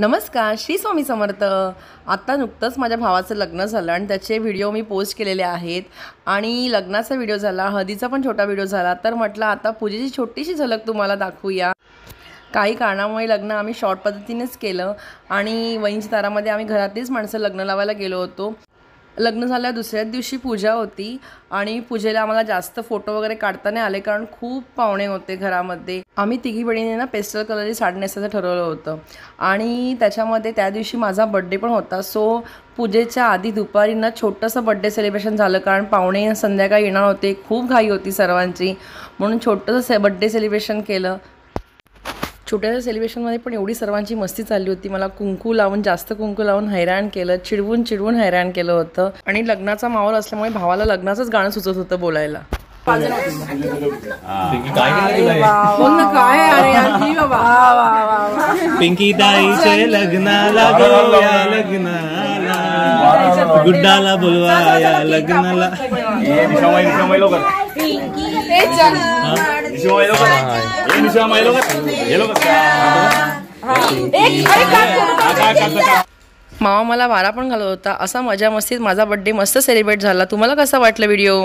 नमस्कार, श्री स्वामी समर्थ। आता नुकतंच माझ्या भावाचं लग्न झालं आणि त्याचे व्हिडिओ मी पोस्ट केलेले आहेत आणि लग्नाचा व्हिडिओ झाला, हळदीचा पण छोटा व्हिडिओ झाला। तर म्हटलं आता पूजेची छोटीशी झलक तुम्हाला दाखवूया। काही कारणामुळे लग्न आम्ही शॉर्ट पद्धतीनेच केलं आणि वहिनीच्या दारामध्ये आम्ही घरातलीच माणसं लग्न लावायला गेलो होतो। लग्न झाल्या दुसऱ्या दिवशी पूजा होती आणि पूजेला आम्हाला जास्त फोटो वगैरे काढता नाही आले कारण खूप पाहुणे होते घरामध्ये। आम्ही तिघी बहिणींनी ना पेस्टल कलरची साडी नेसायचं ठरवलं होतं आणि त्याच्यामध्ये त्या दिवशी माझा बर्थडे पण होता। सो पूजेच्या आधी दुपारी ना छोटंसं बर्थडे सेलिब्रेशन झालं कारण पाहुणे संध्याकाळी येणार होते, खूप घाई होती सर्वांची, म्हणून छोटंसं बर्थडे सेलिब्रेशन केलं। छोट्याशा सेलिब्रेशनमध्ये पण एवढी सर्वांची मस्ती चालली होती। मला कुंकू लावून जास्त कुंकू लावून हैराण केलं, चिडवून हैराण केलं होतं आणि लग्नाचा माहोल असल्यामुळे भावाला लग्नाचंच गाणं सुचत होतं बोलायला। पिंकी ताईचे लग्नाला गोया लग्नाला गुड्डाला बोलवा या लग्नाला। मामा मला वारा पण घालत होता। असा मजा मस्तीत माझा बर्थडे मस्त सेलिब्रेट झाला। तुम्हाला कसा वाटला व्हिडिओ?